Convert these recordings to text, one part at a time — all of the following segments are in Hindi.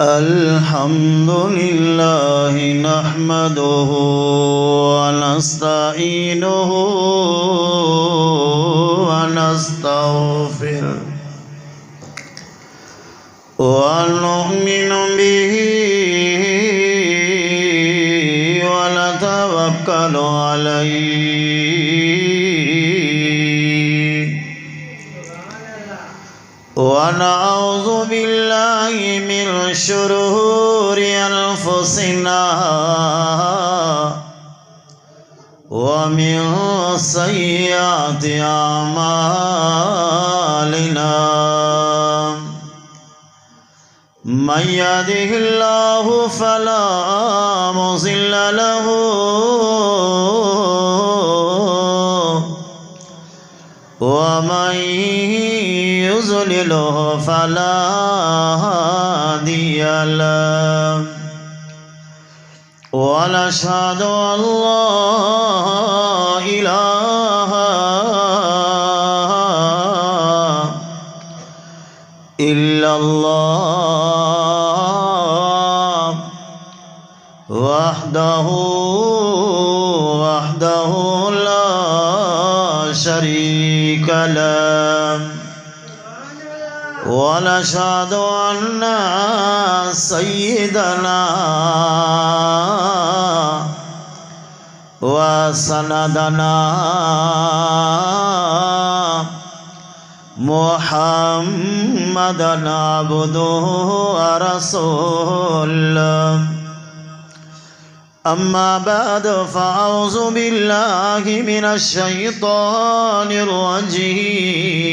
अल्हम्दुलिल्लाह नहमदुहु व नस्तईनुहु व नस्तगफिरुहु व नु'मिनु बिही व नतवक्कलु अलैहि व नऊज़ु बिल्लाहि मिन शुरूरि अनफुसिना व मिन सय्यिआति अमालिना मन यहदिहिल्लाहु फला मुज़िल्ल लहु व मन युज़लिलहु फला हादिय लहु व नशहदु अल्ला इलाहा इल्लल्लाह वहदहु ला शरीक लहु व नशहदु अन्ना सय्यिदना व सनदना मुहम्मदन अब्दुहु व रसूलुहु अम्मा बाद फ़अऊज़ु बिल्लाहि मिनश शैतानिर रजीम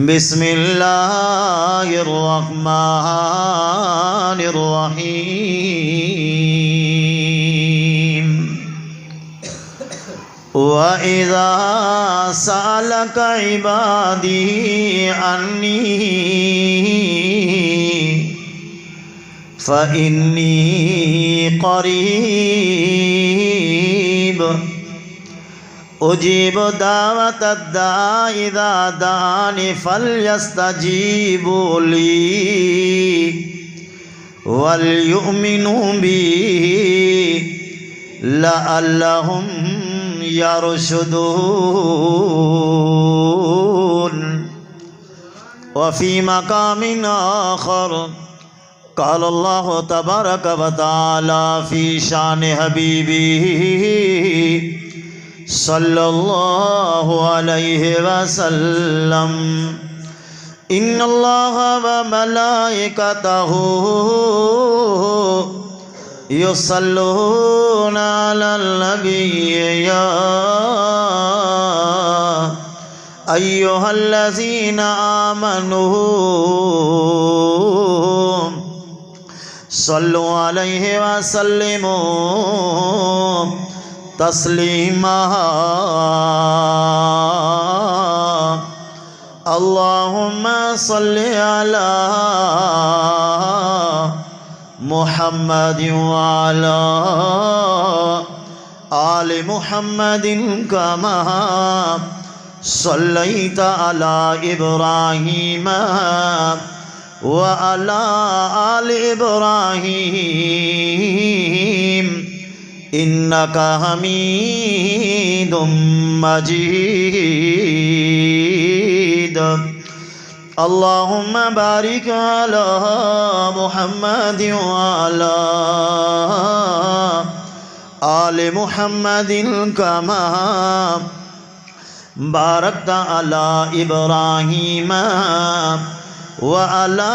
बिस्मिल्लाहिर रहमानिर रहीम व इज़ा सअलक इबादी अन्नी फ़इन्नी क़रीब उजीब दावतद दाई इज़ा दानी फ़ल्यस्तजीबू ली वलयुमिनू बी लअल्लहुम यरशुदून वफ़ी मक़ामिन आख़र क़ाल अल्लाहु तबारक व तआला फ़ी शान हबीबिही सल्लल्लाहु अलैहि वसल्लम इन्नल्लाह व मलाइकतहु युसल्लूना अलल नबी या अय्युहल्लज़ीना आमनू सल्लु अलैहि व सल्लिमू तस्लीमा अल्लाहुम्मा सल्लि अला मुहम्मदिन व अला आलि मुहम्मदिन कमा सल्लैता अला इब्राहीम व अला आलि इब्राहीम इन्नका हमीदुम मजीद अल्लाहुम्मा बारिक अला मुहम्मदिन व अला आलि मुहम्मदिन कमा बारकता अला इब्राहीम व अला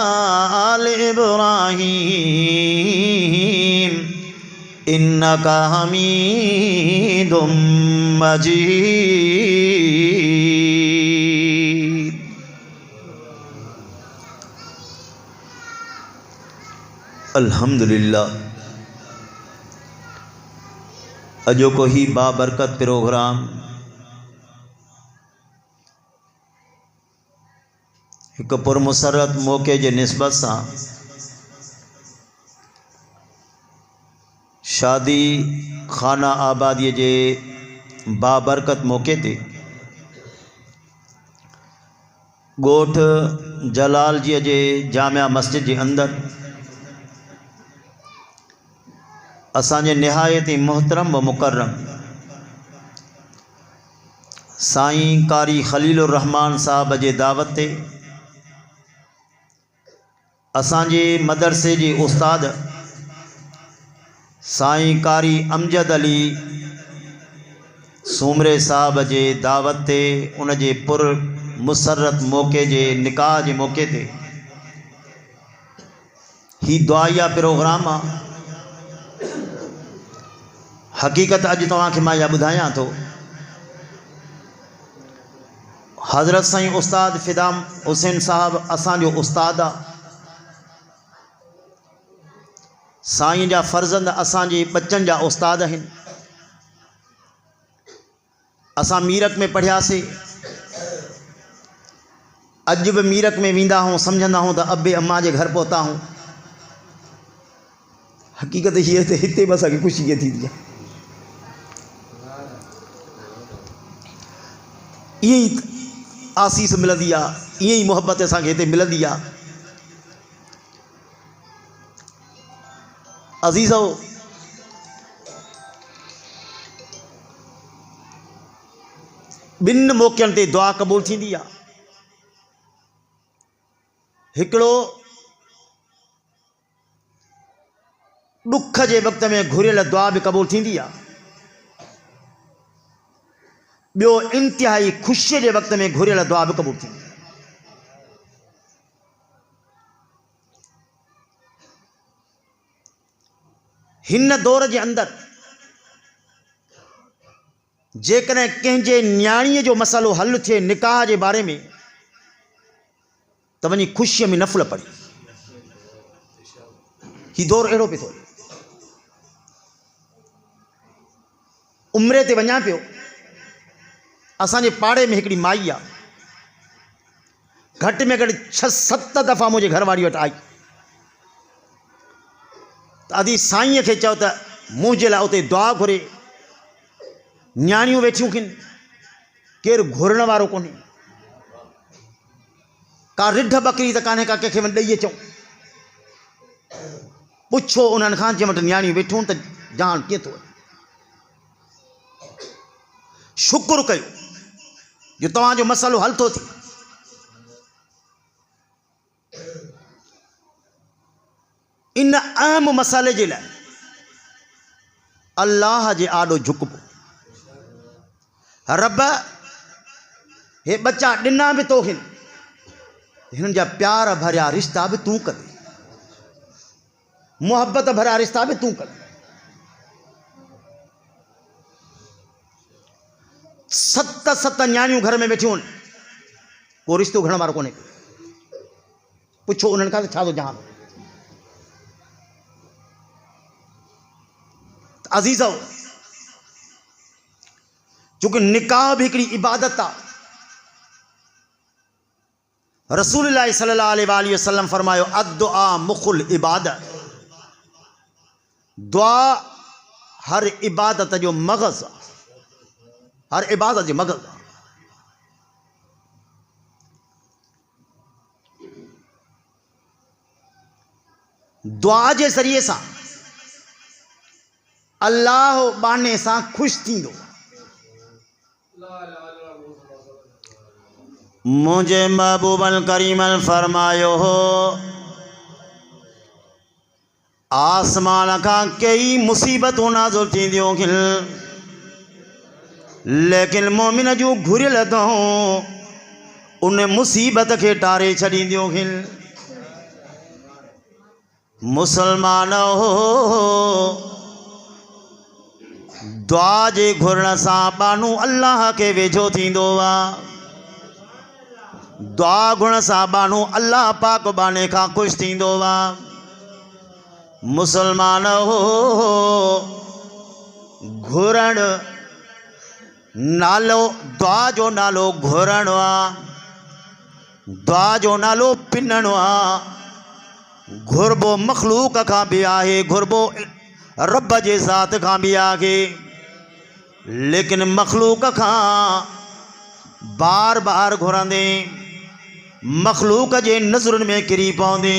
आलि इब्राहीम इन्नका हमीदुम मजीद। अल्हम्दुलिल्लाह अजो को ही बाबरकत प्रोग्राम एक पुरमुसरत मौके जे निस्बत सां शादी खाना आबादी जे बाबरकत मौके ते गोठ जलाल जी जे जामिया मस्जिद के अंदर असांजे निहायत मोहतरम व मुकर्रम साईं कारी खलीलुर रहमान साहब जे दावत ते असांजे मदरसे जे उस्ताद साईं कारी अमजद अली सूमरे साहब जे दावत ते उन जे पुर मुसरत मौके जे निकाह जे मौके ते ही दुआया प्रोग्राम आ। हकीकत अज तव्हांखे मां इहा ॿुधायां थो। हज़रत साईं उस्ताद फिदाम हुसैन साहब असांजो उस्ताद आ। साईं जा फर्जंद असांजे बच्चन जा उस्ताद आहिनि। असां मीरक में पढ़ियासीं। अज भी मीरक में वेंदा हूँ समझंदा हूँ तो अबे अम्मा के घर पहुता हूँ। हकीकत ये तो हिते बस असांखे ख़ुशी थी थी ई आसीस मिलंदी आहे, ईअं ई मोहब्बत असांखे हिते मिलंदी आहे। अज़ीज़ो, ॿिनि मौक़नि ते दुआ क़बूल थींदी आहे। हिकिड़ो ॾुख जे वक़्त में घुरियल दुआ बि क़बूल थींदी आहे। ॿियो इंतिहाई ख़ुशीअ जे वक़्त में घुरियल दुआ बि क़बूल थींदी आहे। हिन दौर जे अंदरि जेकॾहिं कंहिंजे न्याणीअ जो मसइलो हल थिए निकाह जे बारे में त वञी ख़ुशीअ में नफ़ल पढ़ी। हीउ दौर अहिड़ो पियो थो। उमिरि ते वञा पियो। असांजे पाड़े में हिकिड़ी माई आहे, घटि में घटि 6-7 दफ़ा मुंहिंजे घरवारी वटि आई। त अदी साईंअ खे चयो त मुंहिंजे लाइ उते दुआ घुरे। न्याणियूं वेठियूं आहिनि, केरु घुरण वारो कोन्हे। का रिढ बकरी त कान्हे का कंहिंखे वञी ॾेई अचूं। पुछो उन्हनि खां, जंहिं वटि न्याणियूं वेठियूं त जान कीअं थो वञे। शुक्र कयो जो तव्हांजो मसइलो हल थो थिए। इन अहम मसइले जे लाइ अल्लाह जे आॾो झुकबो। रब हे बच्चा ॾिना बि तो हिन, हिननि जा प्यार भरिया रिश्ता बि तूं कंदे, मोहब्बत भरिया रिश्ता बि तूं कंदे। 7 न्याणियूं घर में वेठियूं आहिनि, को रिश्तो घणण वारो कोन्हे। पुछो उन्हनि खां त छा थो जहान। अज़ीज़ो, चूंकि निकाह भी हिकिड़ी इबादत आहे। रसूलुल्लाह सल्लल्लाहु अलैहि वसल्लम फरमायो, अद्दुआ मुखुल इबादत। दुआ हर इबादत जो मग़ज़ आहे, हर इबादत जो मग़ज़ आहे। दुआ जे ज़रिए सां अल्लाह बाने सां ख़ुशि थींदो। मुझे महबूबल करीमल फरमायो हो, आसमान खां कई मुसीबतूं नाज़िल थींदियूं आहिनि, लेकिन मोमिन जूं घुरियल दुआऊं उन मुसीबत खे टारे छॾींदियूं आहिनि। मुसलमान हो, दुआ जे घुरण सां बानू अल्लाह के वेझो थींदो आहे। दुआ घुरण सां बानू अल्लाह पाक बाने खां ख़ुशि थींदो आहे। मुसलमान हो, घुरण नालो दुआ जो नालो घुरण आहे, दुआ जो नालो पिनण आहे। घुरबो मखलूक खां बि आहे, घुरबो रब जे ज़ात खां बि आहे, लेकिन मखलूक खां बार बार घुरंदे मखलूक जे नज़रुनि में किरी पवंदे,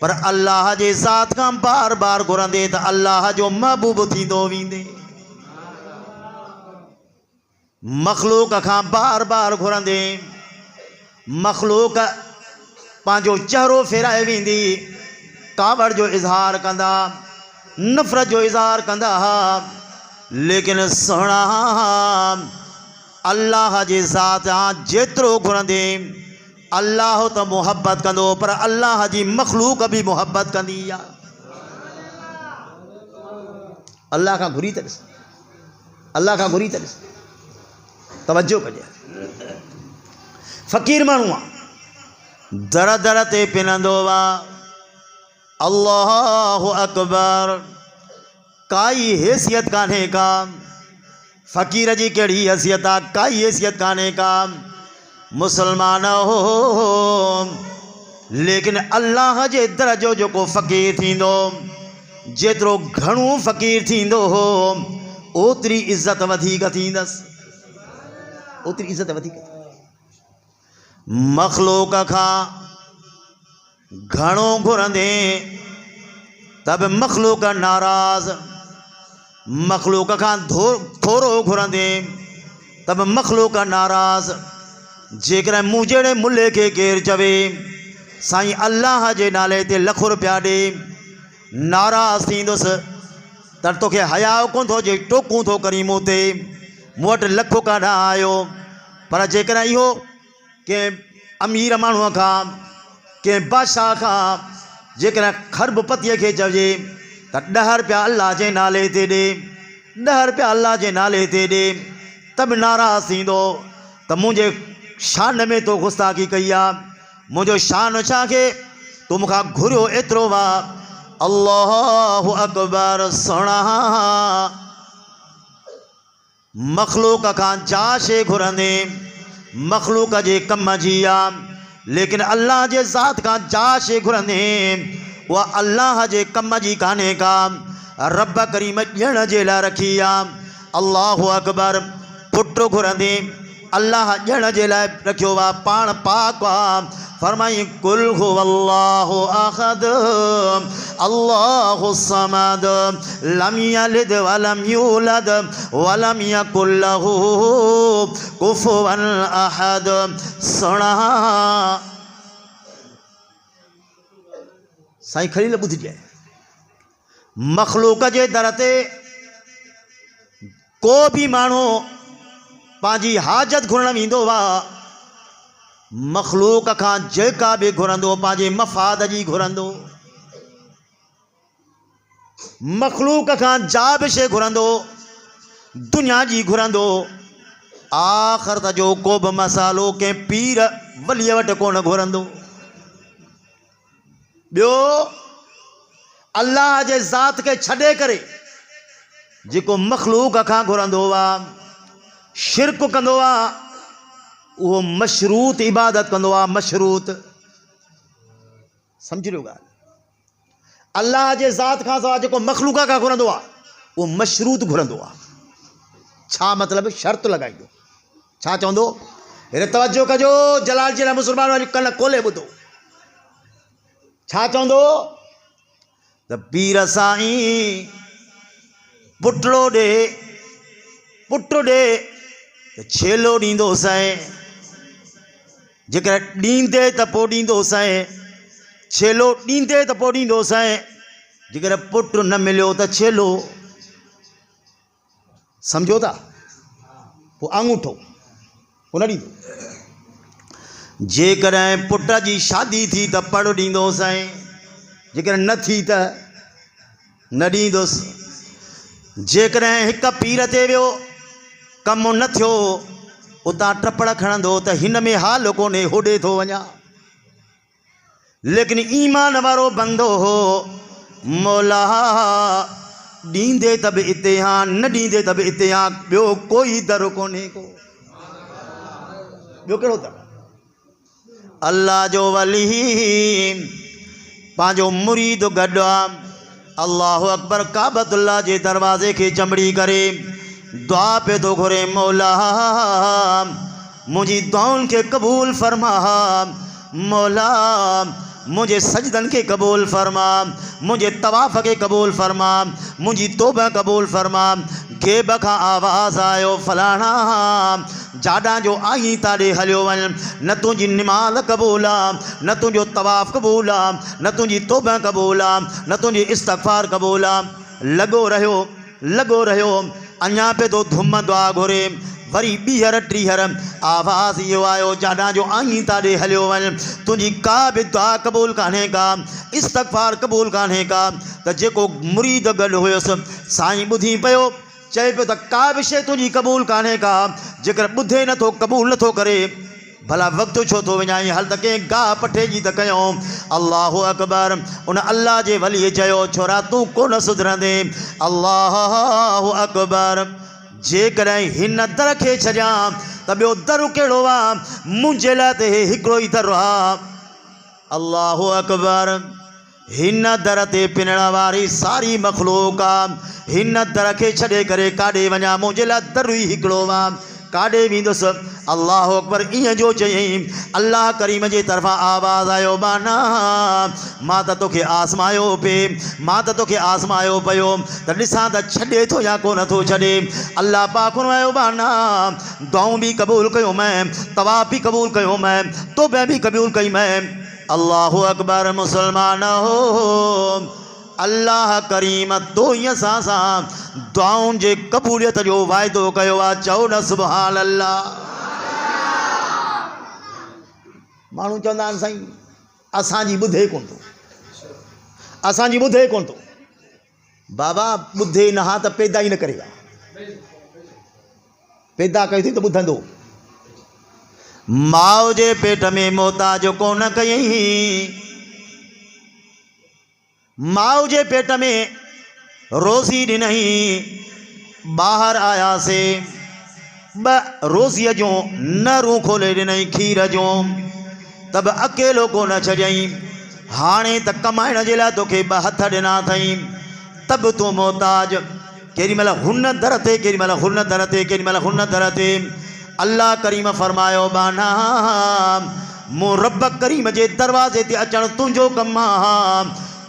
पर अल्लाह जे ज़ात खां बार बार घुरंदे त अल्लाह जो महबूब थींदो वेंदे। मखलूक खां बार बार घुरंदे मखलूक पंहिंजो चेहरो फेराए वेंदी, कावड़ जो इज़हार कंदा, नफ़रत जो इज़हार कंदा, लेकिन सुहिणा अल्लाह जे ज़ात जेतिरो घुरंदे अल्लाह त मुहब्बत कंदो, पर अल्लाह जी मखलूक भी मुहब्बत कंदी आहे। अल्लाह खां घुरी त ॾिस, अल्लाह खां घुरी त ॾिस, तवज्जो कजे। फ़क़ीर माण्हू आहे, दर दर ते पिनंदो आहे, अल्लाहु अकबर, काई हैसियत कान्हे का, फ़क़ीर जी कहिड़ी हैसियत आहे, काई हैसियत कान्हे का, मुसलमान हो, लेकिन अल्लाह जे दर जो जेको फ़क़ीर थींदो, जेतिरो घणो फ़क़ीर थींदो हो ओतिरी इज़त वधीक थींदसि, ओतिरी इज़त वधीक। मखलूक खां घणो घुरंदे तब मखलूक नाराज़, मखलूक खां थोरो घुरंदे तब मखलूक नाराज़। जेकर मूं जहिड़े मुल्ले खे केरु चवे साईं अल्लाह जे नाले ते लख रुपया ॾे, नाराज़ थींदुसि त तोखे हया कोन थो जे टोकूं थो करी मूं ते, मूं वटि लख कान आयो। पर जेकर इहो कंहिं अमीर माण्हूअ खां, कंहिं बादशाह खां जेकर खरबपतीअ खे चइजे त 10 रुपया अल्लाह जे नाले ते ॾे, 10 रुपया अल्लाह जे नाले ते ॾे, त बि नाराज़ थींदो त मुंहिंजे शान में तो गुस्ताखी कई आहे, मुंहिंजो शान छा खे तूं मूंखां घुरियो एतिरो आहे। अल्लाहु अकबर, सुहिणा मखलूक खां जा शइ घुरंदे मखलूक जे कम जी आहे, लेकिन अल्लाह जे ज़ात खां जा शइ घुरंदे उहा अल्लाह जे कम जी कान्हे का, रब करीम ॾियण जे लाइ रखी आहे। अल्लाहु अकबर, पुट घुरंदे अल्लाह ॾियण जे लाइ रखियो आहे, पाण पाक आहे। फरमाई कुल हुवल्लाहु अहद अल्लाहु समद लम यलिद वलम यूलद वलम यकुल लहू कुफुवन अहद। सुणा साईं खलील ॿुधिजे, मखलूक जे दर ते को भी माण्हू पंहिंजी हाजत घुरण वेंदो आहे, मखलूक खां जेका भी घुरंदो पंहिंजे मफ़ाद जी घुरंदो, मखलूक खां जा भी शइ घुरंदो दुनिया जी घुरंदो, आख़िरत जो को बि मसालो कंहिं पीर वलीअ वटि कोन घुरंदो। ॿियो अल्लाह जे ज़ात खे छॾे करे जेको मखलूक खां घुरंदो आहे, शिरक कंदो आहे, उहो मशरूत इबादत कंदो आहे, मशरूत। सम्झ लो ॻाल्हि, अल्लाह जे ज़ात खां सवाइ जेको मखलूक खां घुरंदो आहे उहो मशरूत घुरंदो आहे। छा मतिलबु? शर्त लॻाईंदो। छा चवंदो? हेरे तवजो कजो, जलाल जी मुस्लमान वारी कन खोले ॿुधो। छा चवंदो त पीर साईं पुटड़ो ॾे, पुट ॾे त छेलो ॾींदो साईं, जेकर ॾींदे त पोइ ॾींदो साईं, छेलो ॾींदे त पोइ ॾींदो साईं, जेकर पुट न मिलियो त छेलो। सम्झो था? पोइ आङूठो पोइ न ॾींदो। जेकॾहिं पुट जी शादी थी त पढ़ ॾींदो साईं, जेकर न थी त न ॾींदुसि। जेकॾहिं हिक पीर ते वियो कमु न थियो, उतां टपड़ खणंदो त हिन में हाल कोन्हे, होॾे थो वञा। लेकिन ईमान वारो बंदो हो, मौला ॾींदे त बि इतिहान, न ॾींदे त बि इतिहान, ॿियो कोई दर कोन्हे को। ॿियो कहिड़ो दर? अल्लाह जो वली पंहिंजो मुरीद गॾु आहे, अल्लाहु अकबर, काबतुल्लाह जे दरवाज़े खे चमड़ी करे दुआ पे थो घुरे, मौला मुझी दुआउन के कबूल फरमा, मौला मुझे सजदन के कबूल फरमा, मुझे तवाफ़ के कबूल फरमा, मुझी तोबा कबूल फरमा। गेब खां आवाज़ आयो फलाणा जाडा जो आई ताड़े हलियो वन, न तुझी निमाज़ कबूल आ, न तुझो तवाफ़ कबूल आ, न तुझी तोबा कबूल आ, न तुझी इस्तग़फ़ार कबूल आ। लगो रहियो अञा पे तो धुम दुआ घुरे। वरी ॿीहर टीहर आवाज़ इहो आयो जाडा जो आई ताड़े हलियो वन, तुझी का भी दुआ कबूल कान्हे का, इस्तग़फ़ार कबूल कान्हे का। त जेको मुरीद गॾु हुयुसि साईं ॿुधी पियो, चए पियो त का बि शइ तुंहिंजी कबूल कान्हे का, जेकर ॿुधे नथो कबूल नथो करे भला वक़्तु छो थो विञाई, हल त कंहिं गाह पठे जी त कयूं। अल्लाहु अकबर। उन अल्लाह जे वलीअ चयो छोरा तूं कोन सुधरंदे। अल्लाहु अकबर। जेकॾहिं हिन दर खे छॾियां त ॿियो दर कहिड़ो आहे, मुंहिंजे लाइ त हे हिकिड़ो ई दर आहे। अल्लाहु अकबर। हिन दर ते पिनण वारी सारी मखलूक आहे, हिन दर खे छॾे करे काॾे वञा, मुंहिंजे लाइ दर ई हिकिड़ो आहे, काॾे वेंदुसि। अल्लाहु अकबर। ईअं जो चयईं अल्लाह करीम जे तरफ़ां आवाज़ आयो बाना मां त तोखे आज़मायो पिए, मां त तोखे आज़मायो पियो त ॾिसां त छॾे थो या को नथो छॾे। अल्लाह पाक फरमायो बाना दुआऊं बि क़बूल कयो मैं, तवाफ़ बि क़बूल कयो मैं, तौबा बि क़बूल कई मैं। अल्लाहु अकबर। मुसलमान हो अल्लाह करीम तो असां सां दुआउनि जे क़बूलियत जो वाइदो कयो आहे। चओ न सुभान अल्लाह। माण्हू चवंदा आहिनि साईं असांजी ॿुधे कोन थो, असांजी ॿुधे कोन थो। बाबा ॿुधे न हा त पैदा ई न करेगा, पैदा कई थी त ॿुधंदो। माउ जे पेट में मोहताज कोन कयईं, माउ जे पेट में रोज़ी ॾिनई, ॿाहिरि आयासीं ॿ रोज़ीअ जूं नरूं खोले ॾिनई खीर जूं, त बि अकेलो कोन छॾियईं। हाणे त कमाइण जे लाइ तोखे ॿ हथ ॾिना अथई, त बि तूं मोहताज। केॾीमहिल हुन दर ते, केॾीमहिल हुन दर ते, केॾीमहिल हुन दर ते। अल्लाह करीम फरमायो बाना मूं रब करीम जे दरवाज़े ते अचणु तुंहिंजो कमु आहे,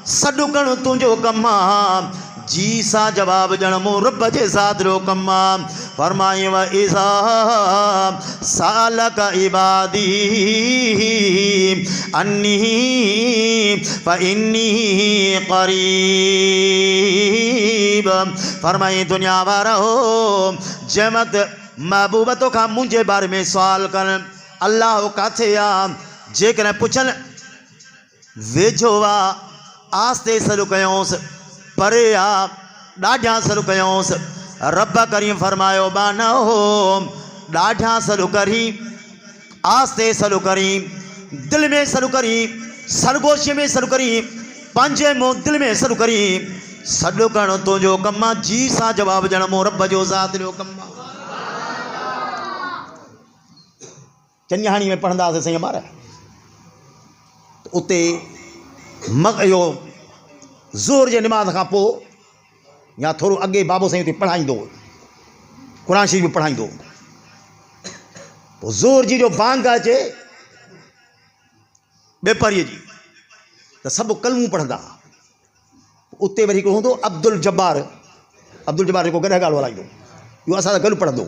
सॾु करणु तुंहिंजो कमु आहे, जी सां जवाबु ॾियणु मूं रब जे ज़ात जो कमु आहे। फरमायूं इज़ा सालक इबादी अन्नी फइन्नी क़रीब। फरमाई दुनिया वारा हो जमत महबूब तोखां मुंहिंजे बारे में सुवाल कनि अल्लाह किथे आहे, जेकॾहिं पुछनि वेझो आहे आस्ते सलू कयोसि, परे आहे ॾाढा सलू कयोसि। रब करीम फरमायो बाना हो ॾाढा सलू करी, आस्ते सलू करी, दिलि में सलू करी, सरगोशीअ में सलू करी, पंहिंजे मुंहुं दिलि में सलू करी। सॾु करणु तुंहिंजो कमु आहे, जी सां जवाबु ॾियणु मूं रब जो ज़ात जो कमु आहे। चनिहाणी में पढ़ंदा हुआसीं साईं ॿार, उते इहो ज़ोर जे निमाज़ खां पोइ या थोरो अॻे बाबो साईं उते पढ़ाईंदो, क़ुरान शरीफ़ बि पढ़ाईंदो। पोइ ज़ोर जी जो बांग अचे ॿेपरीअ जी त सभु कलमूं पढ़ंदा। उते वरी हिकिड़ो हूंदो अब्दुल जब्बार, अब्दुल जब्बार जेको गॾु ॻाल्हि हलाईंदो, इहो असां सां गॾु पढ़ंदो।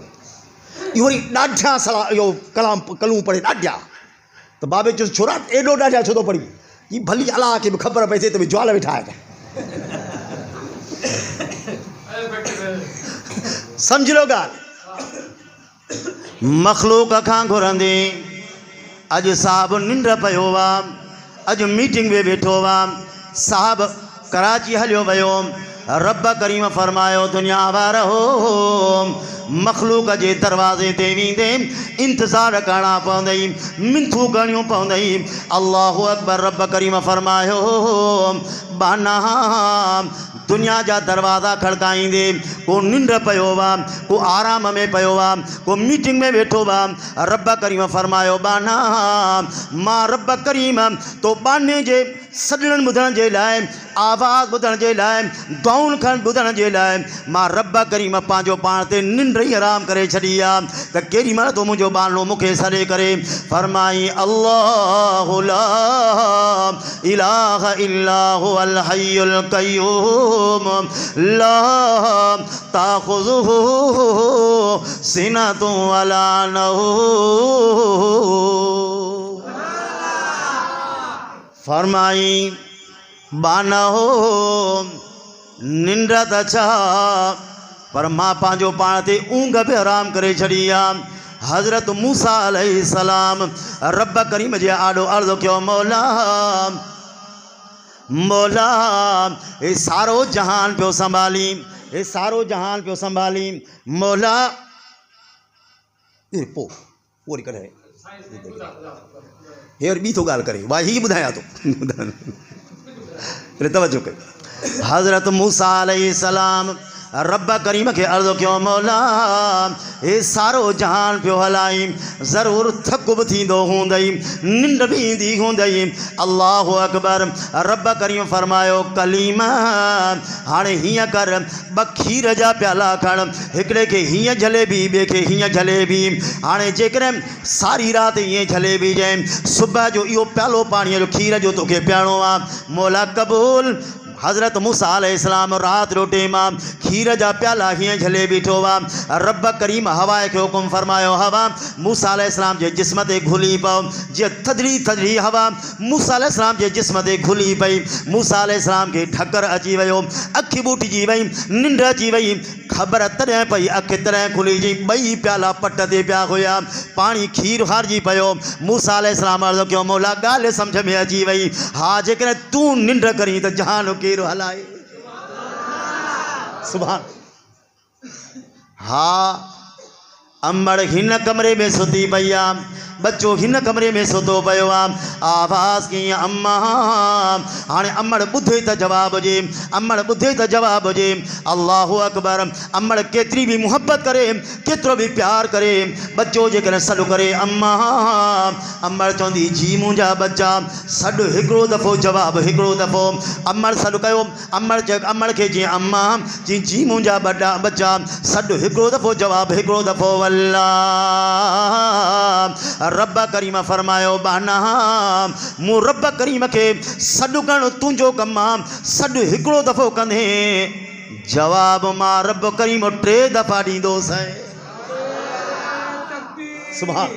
इहो वरी ॾाढा सलाह इहो कलमूं पढ़े ॾाढा। त बाबे चयो छोरा एॾो ॾाढा छो थो पढ़ी, ही भली अलाह खे बि ख़बर पइजे त भई ज्वाल वेठा आहे। सम्झ लो ॻाल्हि। मखलूक खां घुरंदे अॼु साहब निंड पियो आहे, अॼु मीटिंग में वेठो आहे, साहब कराची हलियो वियो। रब करीम फरमायो दुनिया वार हो मखलूक जे दरवाज़े ते वेंदे इंतज़ार करणा पवंदई, मिंथूं करणियूं पवंदई। अल्लाहु अकबर। रब करीम फरमायो बाना दुनिया जा दरवाज़ा खड़काईंदे, को निंड पियो वा, को आराम में पियो वा, को मीटिंग में वेठो वा। रब करीम फरमायो बाना मां रब करीम तो बाने जे सॾण ॿुधण जे लाइ, आवाज़ ॿुधण जे लाइ, दुआउनि खां ॿुधण जे लाइ मां रब करीम पंहिंजो पाण ते निंड ई हराम करे छॾी आहे। त केॾी महिल तो मुंहिंजो बानो मूंखे सॾे करे फरमाई अल्लाहु ला इलाहा इल्ला हुवल हय्युल क़य्यूम ला ताख़ुज़ुहु सिनतुन वला नौम। फरमाई बाना हो निंड त छा पर मां पंहिंजो पाण ते ऊंघ बि हराम करे छॾी आहे। हज़रत मूसा अलैहिस्सलाम रब करीम जे आॾो अर्ज़ु कयो मौला मौला हे सारो जहान पियो संभाली, हे सारो जहान पियो संभाली मौला पोइ वरी कॾहिं हेर ॿी थो ॻाल्हि करे वाह ही ॿुधायां थो तवजो कयो। हज़रत मूसा अलैहिस्सलाम रब करीम के अर्ज़ु कयो मौला हे सारो जहान पियो हलाई, ज़रूरु थक बि थींदो हूंदई, निंड बि ईंदी हूंदई। अल्लाहु अकबर। रब करीम फरमायो कलीम हाणे हीअं कर ॿ खीर जा प्याला खण, हिकिड़े खे हीअं जलेबी ॿिए खे हीअं जलेबी। हाणे जेकॾहिं सारी राति ईअं जलेबी ॼाए सुबुह जो इहो प्यालो पाणीअ जो खीर जो तोखे पीअणो आहे मौला क़बूल। हज़रत मूसा अलैहिस्सलाम रात जो टेम खीर जा प्याला हीअं झले बीठो हुआ। रब करीम हवा खे हुकुम फरमायो हवा मूसा अलैहिस्सलाम जे जिस्म ते घुली पओ। जीअं थधड़ी थधड़ी हवा मूसा अलैहिस्सलाम जे जिस्म ते घुली पई, मूसा अलैहिस्सलाम खे ढकर अची वियो, अखि ॿूटिजी वई, निंड अची वई। ख़बर तॾहिं पई अखि तॾहिं खुली जी, ॿई प्याला पट ते पिया हुया, पाणी खीर हारजी पियो। मूसा अलैहिस्सलाम अर्ज़ु कयो मौला ॻाल्हि सम्झ में अची वई, हा जेकॾहिं तूं निंड करीं त जहान केरु हलाए। सुभान। हा अमड़ हिन कमरे में सुती पई आहे, बच्चो हिन कमरे में सुतो पियो आहे। आवाज़ कीअं अम्मा, हाणे अमड़ ॿुधे त जवाब ॾे, अमड़ ॿुधे त जवाब ॾे। अल्लाहु अकबर। अमड़ केतिरी बि मुहबत करे, केतिरो बि प्यार करे, बच्चो जेकॾहिं सॾु करे अम्मा, अमड़ चवंदी जी मुंहिंजा बच्चा, सॾु हिकिड़ो दफ़ो जवाबु हिकिड़ो दफ़ो। अमड़ सॾु कयो, अमड़ खे जीअं अम्मा जी जी मुंहिंजा बड़ा बच्चा, सॾु हिकिड़ो दफ़ो जवाबु हिकिड़ो दफ़ो। वल्ला रब करीम फरमायो बाना मूं रब करीम के सॾु करणु तुंहिंजो कमु आहे, सॾु हिकिड़ो दफ़ो कंदे जवाब मां रब करीम 3 दफ़ा ॾींदोसि। सुभान।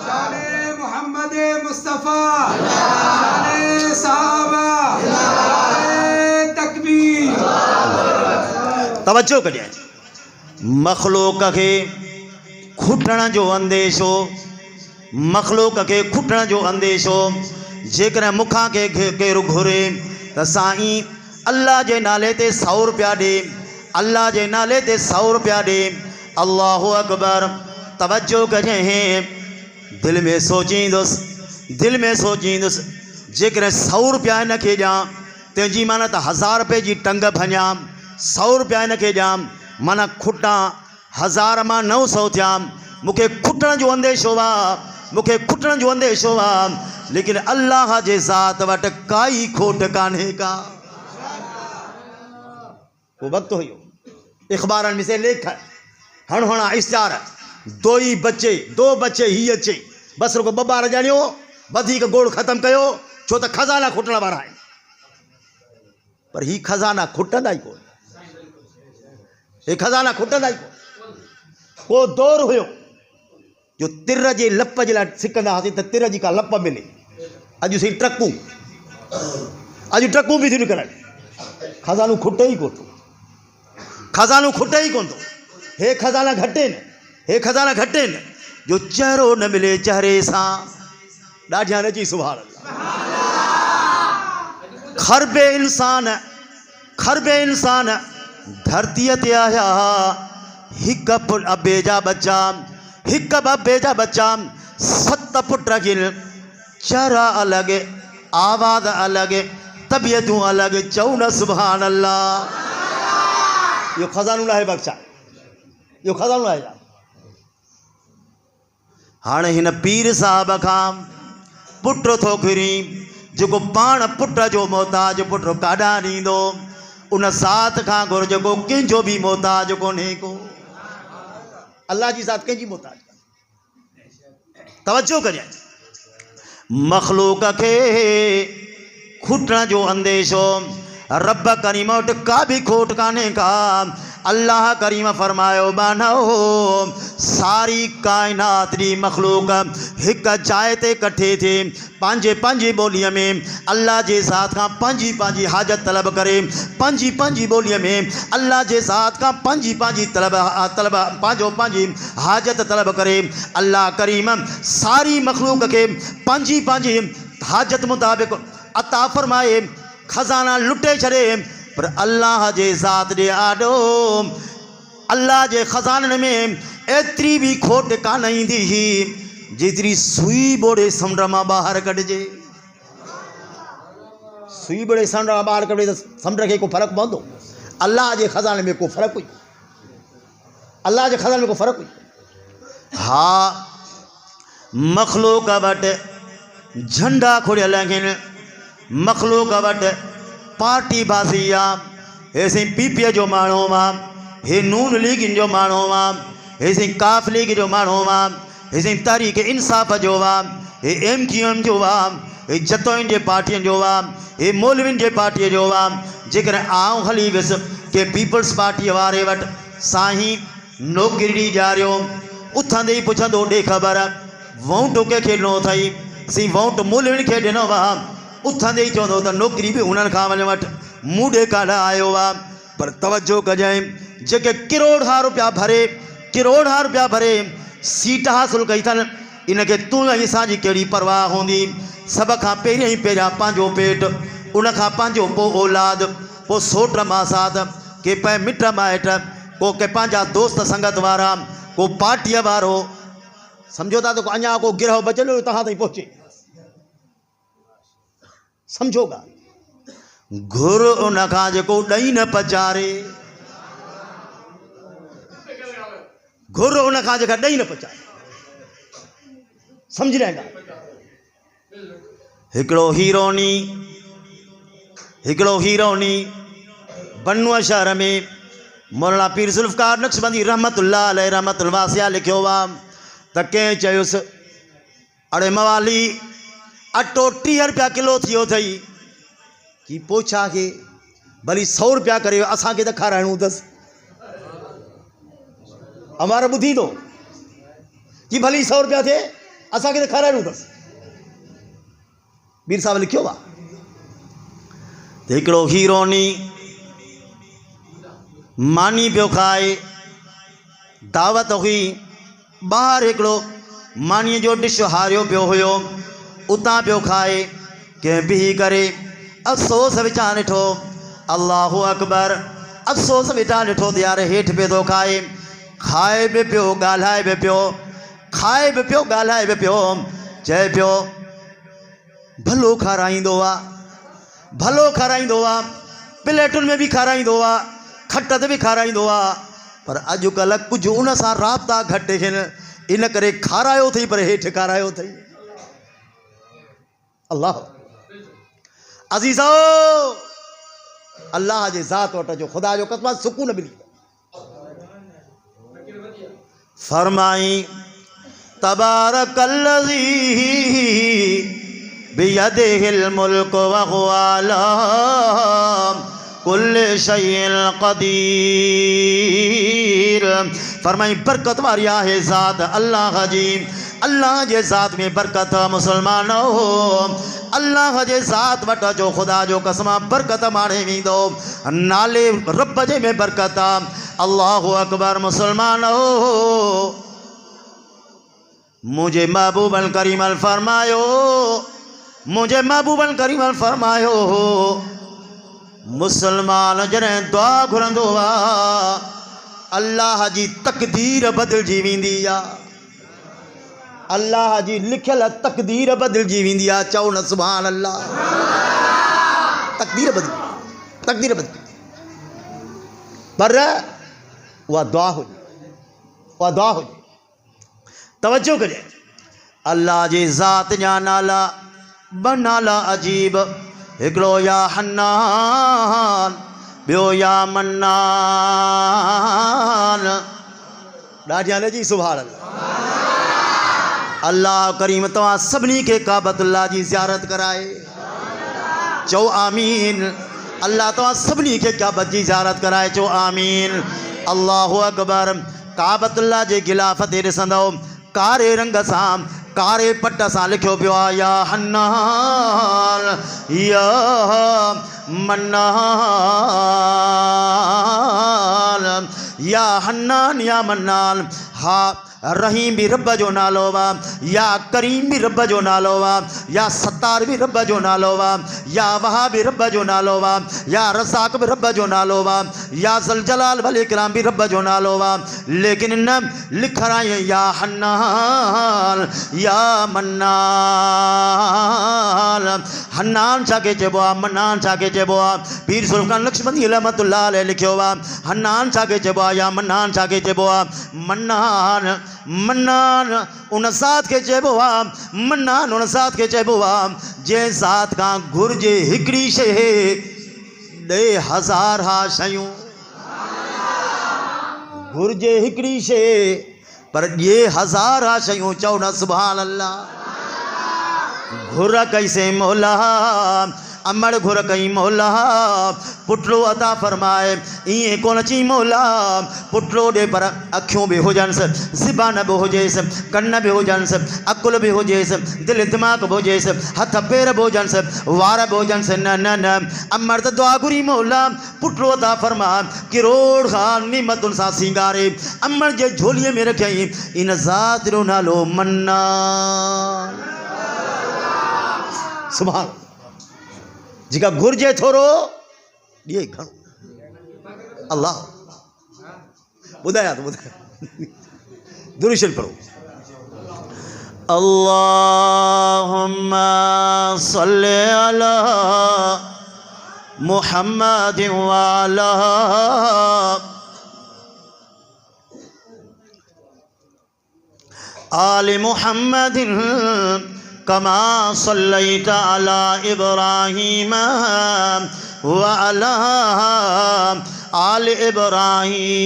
शाने मोहम्मद मुस्तफा, शाने साहबा, शाने तकबीर। तवज्जो कजे। मखलूक खे खुटण जो अंदेशो, मखलूक के खुटण जो अंदेशो जेकॾहिं मूंखां के केरु घुरे त साईं अल्लाह जे नाले ते 100 रुपया ॾे, अल्लाह जे नाले ते 100 रुपया ॾे। अल्लाहु अकबर। तवज्जो कजे। दिलि में सोचींदुसि, दिलि में सोचींदुसि जेकॾहिं 100 रुपया हिन खे ॾियां तंहिंजी माना त 1000 रुपए जी टंग भञा, 100 रुपया हिन खे ॾियां माना खुटां 1000 मां 900 थिया। मूंखे खुटण जो अंदेशो आहे, मूंखे खुटण जो अंदेशो आहे, लेकिन अल्लाह जे ज़ात वटि काई खोट कान्हे का। वो वक्त हुयो इख़बारनि में से लेख हणा इश्तिहार, 2 बच्चे ही अचे बस रुगो 2 ॿार ॼणियो वधीक गोड़ ख़त्म कयो छो त खज़ाना खुटण वारा आहिनि। पर ही खज़ाना खुटंदा ई कोन, हे खज़ाना खुटंदा ई कोन। को दौर हुयो जो तिर जे लप जे लाइ सिकंदा हुआसीं त तिर जी का लप मिले। अॼु सही ट्रकूं, अॼु ट्रकूं बि थियूं निकिरनि, खज़ानो खुटे ई कोन थो, खज़ानो खुटे ई कोन थो। हे खज़ाना घटि आहिनि, हे खज़ाना घटि आहिनि जो चहिरो न मिले चहिरे सां ॾाढियां नची। सुभान अल्लाह। खरबे इंसान धरतीअ ते आया, हिक अबे जा बच्चा, हिक बब्बे जा बच्चा, 7 पुट गिल, चेहरा अलॻि, आवाज़ अलॻि, तबियतूं अलॻि चऊं न सुभान अल्लाह। इहो खज़ानो न आहे बख़्शा, इहो खज़ानो आहे। हाणे हिन पीर साहब खां पुट थो घुरी, जेको पाण पुट जो मोहताज पुट काॾां ॾींदो, उन ज़ात खां घुर जेको कंहिंजो बि मोहताज कोन्हे को। अल्लाह जी ज़ात कंहिंजी मोहताज कोन्हे। तवजो कजांइ, मख़लूक खे खुटण जो अंदेशो रब करीम वटि का बि खोट कान्हे का। अल्लाह करीम फरमायो बानो सारी कायनात जी मखलूक एक जाइ ते कठे थे, पंहिंजे पंहिंजी ॿोलीअ में अल्लाह जे ज़ात खां पंहिंजी पंहिंजी हाजत तलब करे, पंहिंजी पंहिंजी ॿोलीअ में अल्लाह जे ज़ात खां पंहिंजी पंहिंजी तलब पंहिंजो पंहिंजी हाजत तलब करे। अल्लाह करीम सारी मखलूक खे पंहिंजी पंहिंजी हाजत मुताबिक़ अता फरमाए, खज़ाना लुटे छॾे। पर अल्लाह जे ज़ात जे आॾो अल्लाह जे खज़ाननि में एतिरी बि खोट कान ईंदी हुई जेतिरी सुई बोड़े समुंड मां ॿाहिरि कढिजे। सुई बोड़े समुंड मां ॿाहिरि कढे त समुंड खे को फ़र्क़ु पवंदो? अल्लाह जे खज़ाने में को फ़र्क़ु हुई? अल्लाह जे खज़ाने में को फ़र्क़ु हुई? हा, मखलूक वटि झंडा खुड़ियल आहिनि, मखलूक वटि पार्टी बाज़ी आहे। हे साईं पीपीअ जो माण्हू आहे, हे नून लीग जो माण्हू आहे, हे साईं काफ लीग जो माण्हू आहे, हे साईं तहरीक इंसाफ़ जो आहे, हे MQM जो आहे, हे जतोइन जे पार्टीअ जो आहे, हे मौलविन जे पार्टीअ जो आहे। जेकॾहिं आउं हली वियुसि के पीपल्स पार्टीअ वारे वटि, साईं नौकिरी ॾियारियो, उथंदे ई पुछंदो ॾे ख़बर वोट कंहिंखे ॾिनो अथई? साईं वोट मौलविन खे ॾिनो आहे। उथंदे ई चवंदो त नौकिरी बि हुननि खां वञ वटि, मूं ॾे काॾा आयो आहे। पर तवजो कजांइ, जेके किरोड़ा रुपया भरे सीट हासिलु कई अथनि, इनखे तूं ऐं असांजी कहिड़ी परवाह हूंदी? सभ खां पहिरियों ई पहिरियां पंहिंजो पेट, उन खां पंहिंजो पोइ औलाद, पोइ सोट मासात, के पे मिट माइट, को के पंहिंजा दोस्त संगत वारा, को पार्टीअ वारो। सम्झो था त अञा को गिरह बचियलु हुयो तव्हां ताईं पहुचे। समझो ॻाल्हि, घुर उन खां जेको ॾही न पचारे, घुर उन खां जेका ॾही न पचारे। सम्झी रहे ॻाल्हि? हिकिड़ो हीरोनी बन्नूअ शहर में मौलाना पीर ज़ुल्फ़कार नक्शबंदी रहमतुल्लाह अलैह रहमतुल वासिया लिखियो आहे त कंहिं चयुसि अड़े मवाली अटो 30 रुपया किलो थियो अथई, की पोइ छा खे भली 100 रुपया करे असांखे त खाराइणो अथसि। हमारा ॿुधी थो की भली 100 रुपया थिए असांखे त खाराइणो अथसि। पीर साहब लिखियो आहे त हिकिड़ो हीरोनी मानी पियो खाए, दावत हुई, ॿाहिरि हिकिड़ो मानीअ जो डिश हारियो पियो हुयो, उतां पियो खाए। कंहिं बिही करे अफ़सोस विचां ॾिठो, अल्लाहु अकबर, अफ़सोस विचां ॾिठो त यार हेठि पियो थो खाए बि पियो, ॻाल्हाए बि पियो, खाए बि पियो, ॻाल्हाए बि पियो। चए पियो भलो खाराईंदो आहे, भलो खाराईंदो आहे, प्लेटुनि में बि खाराईंदो आहे, खट ते बि खाराईंदो आहे। पर अॼुकल्ह कुझु उन सां राब्ता घटि आहिनि, इन करे खारायो अथई पर हेठि खारायो अथई। अल्लाह अज़ीज़ो, अल्लाह जे ज़ात वटि जो ख़ुदा जो कसम सुकून मिली। फरमाई तबारकल्लज़ी बियदिहिल मुल्क व हुवा अला कुल्लि शैइन क़दीर। फरमाई बरकत वारी आहे ज़ात अल्लाह जी, अल्लाह जे ज़ात में बरकत। मुसलमानो, अल्लाह जे ज़ात वटि जो ख़ुदा जो कसम बरकत माणे वेंदो, नाले रब जे में बरकत आहे। अल्लाहु अकबर। मुसलमानो, मुझे महबूबन करीमल फरमायो, मुझे महबूबन करीमल फरमायो, मुसलमान जॾहिं दुआ घुरंदो आहे अल्लाह जी तक़दीर बदिलजी वेंदी आहे, अल्लाह जी लिखियल तक़दीर बदिलजी वेंदी आहे। चओ न सुभान अल्लाह। तकदीर बदली, तकदीर बदली, पर वह दुआ हो जाए, वह दुआ हो जाए। तवज्जो करिए, अल्लाह जी ज़ात जा नाला बनाला अजीब, हिकिड़ो या हन्नान, ॿियो या मन्नान। ॾाढियां जी सुभाण अल्लाह। अल्लाह करीम तव्हां सभिनी खे काबतुल्लाह जी ज़ियारत कराए, चओ आमीन। अल्लाह तव्हां सभिनी खे काबत जी ज़ियारत कराए, चओ आमीन। अल्लाहु अकबर। काबतुल्लाह जे गिलाफ़ ते ॾिसंदो कारे रंग सां, कारे पट सां लिखियो पियो आहे या हन्नान या मन्नान, या हन्नान या मन्नान। हा रहीम भी रब जो नालो वा, या करीम भी रब जो नालो वा, या सत्तार भी रब जो नालो वा, या वहाब भी रब जो नालो वा, या रज़ाक भी रब जो नालो वा, या ज़ुल जलाल वल इकराम भी रब जो नालो वा। लेकिन न लिखण आई या हन्नान या मन्नान। हन्नान छाखे चइबो आहे, मन्नान छाखे चइबो आहे? पीर सुल्तान नक्शबंदी रहमतुल्लाह अलैह लिखियो आहे। हन्नान छाखे चइबो आहे या मन्नान छाखे चइबो आहे? मन्नान, मन्नान उन ज़ात खे चइबो आहे, मन्नान उन ज़ात खे चइबो आहे जंहिं ज़ात खां घुरिजे हिकिड़ी शइ ॾे हज़ार हा शयूं। घुरिजे हिकिड़ी शइ पर ॾे हज़ार हा शयूं। चओ न सुभान अल्लाह। घुर कई से मौला, अमड़ घुर कई मौला, पुटलो अता फरमाए। इएं कोन चई मौला पुटलो ॾे पर अखियूं बि हुजनिसि, ज़बान बि हुजेसि, कन बि हुजनिसि, अकुल बि हुजेसि, दिलि दिमाग़ बि हुजेसि, हथ पेर बि हुजनिसि, वार बि हुजनिसि। न न न, अमड़ त दुआ घुरी मौला पुटलो अता फरमा, किरोड़ खां निमतुनि सां सींगारे अमड़ जे झोलीअ में रखियईं। इन ज़ात जो नालो मन्नान। सुभान। जेका घुरिजे थोरो ॾिए घणो। अल्लाह ॿुधाया थो, ॿुधाया। दुरूद शरीफ़ पढ़ो। अल्लाहुम्मा सल्लि अला मुहम्मद व अला आलि मुहम्मदिन कमा सल्लैता अला इब्राहीम व अला आलि इब्राहीम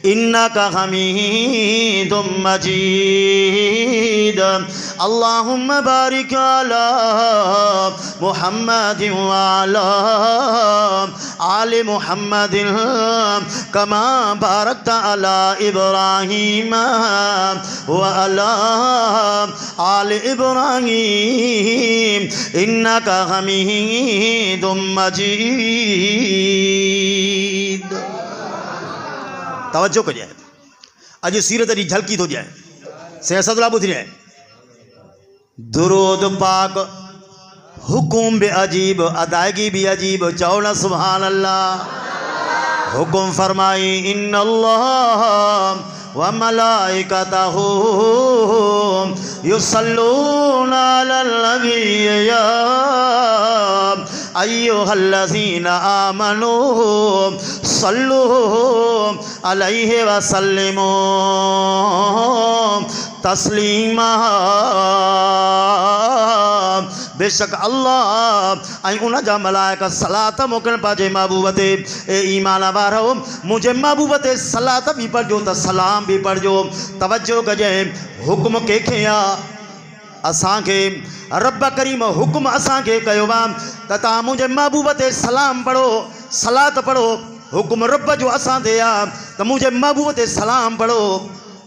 इन्नका हमीदुम मजीद। अल्लाहुम्मा बारिक अला मुहम्मदिन व अला आलि मुहम्मदिन कमा बारकता अला इब्राहीम व अला आलि इब्राहीम इन्नका हमीदुम मजीद। तवज्जो करिए, अॼु सीरत जी झलकी थो ॾियां, सियासतुल्लाह ॿुधी रहिया। दुरूद पाक हुकुम भी अजीब, अदायगी भी अजीब। चओ न सुभान अल्लाह। हुकुम फरमाई इन्नल्लाह व मलाइकतहू युसल्लूना अलल नबी या अय्युहल्लज़ीना आमनू सल्लू अलैहि व सल्लिमू तस्लीमा। बेशक अल्लाह ऐं उन जा मलाइका सलात मोकिलनि पंहिंजे महबूब ते। ए ईमान वारो मुंहिंजे महबूब ते सलात बि पढ़जो त सलाम बि पढ़जो। तवज्जो कजे, हुकुम कंहिंखे आहे? असांखे रब करीम हुकुम असांखे कयो आहे त तव्हां मुंहिंजे महबूब ते सलाम पढ़ो, सलात पढ़ो। हुकुम रब जो असां ते आहे त मुंहिंजे महबूब ते सलाम पढ़ो।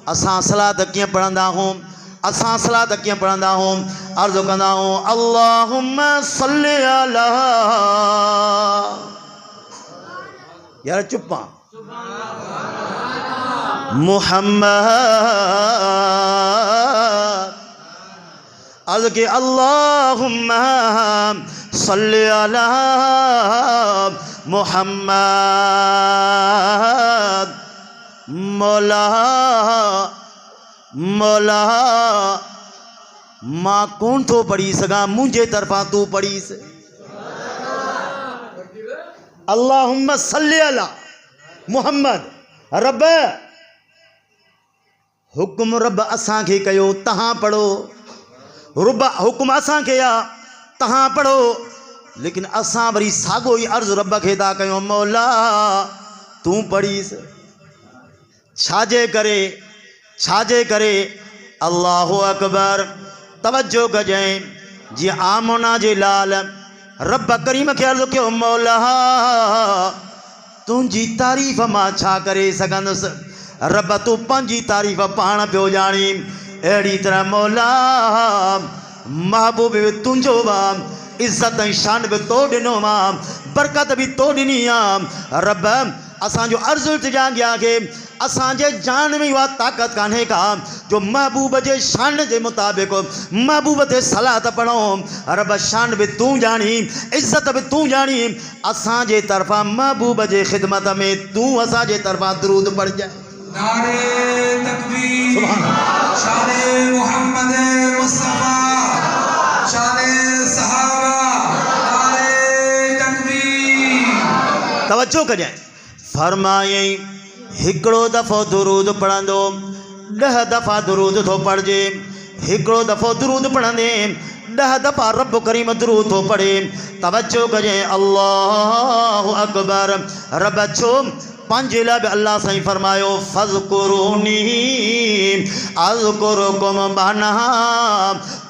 असां सलात कीअं पढ़ंदा आहियूं? असां सलात कीअं पढ़ंदा आहियूं? अर्ज़ु कंदा आहियूं अल्लाहुम्मा सल्लि अला। यार चुप आहे। मुहम्मद अर्ज़ के अल्लाहुम्मा सल्लि अला मुहम्मद। मौला मौला मां कोन थो पढ़ी सघां, मुंहिंजे तरफ़ां तूं पढ़ीस। अल्लाहुम्मा सल्ली अला मुहम्मद। रब हुकुम रब असांखे कयो तहां पढ़ो, रब हुकुम असांखे आ तहां पढ़ो, लेकिन असां वरी साॻो ई अर्ज़ु रब खे था कयूं, मौला तूं पढ़ीस। छाजे करे? अल्लाहु अकबर। तवज्जो कजांइ। जीअं आमोना जे लाल रब करीम खे अर्ज़ु कयो, मौला तुंहिंजी तारीफ़ मां छा करे सघंदुसि। रब तूं पंहिंजी तारीफ़ पाण पियो ॼाणी। अहिड़ी तरह मौला महबूब बि तुंहिंजो बि इज़त ऐं शान बि तो ॾिनो मां, बरकत बि तो ॾिनी आहे। रब असांजो अर्ज़ु इल्तिजा कयां के असांजे जान में उहा ताक़त कान्हे का जो महबूब जे शान जे मुताबिक़ महबूब ते सलात पढ़ूं। रब शान बि तूं ॼाणी, इज़त बि तूं ॼाणी। असांजे तरफ़ां महबूब जे ख़िदमत में तूं असांजे तरफ़ां दरूद पढ़जांइ। नारे तकबीर, शाने मोहम्मद मुस्तफा, शाने सहाबा, नारे तकबीर। तवज्जो कजांइ। फरमायई हिकिड़ो दफ़ो दुरूद पढ़ंदो 10 दफ़ा दुरूद थो पढ़जे। हिकिड़ो दफ़ो दुरूद पढ़ंदे 10 दफ़ा रब करीम दुरूद थो पढ़े। तवज्जो कजांइ। अल्लाहु अकबर। रब छो पंहिंजे लाइ बि अल्लाह साईं फरमायो, फ़ज़कुरूनी अज़कुरुकुम। माना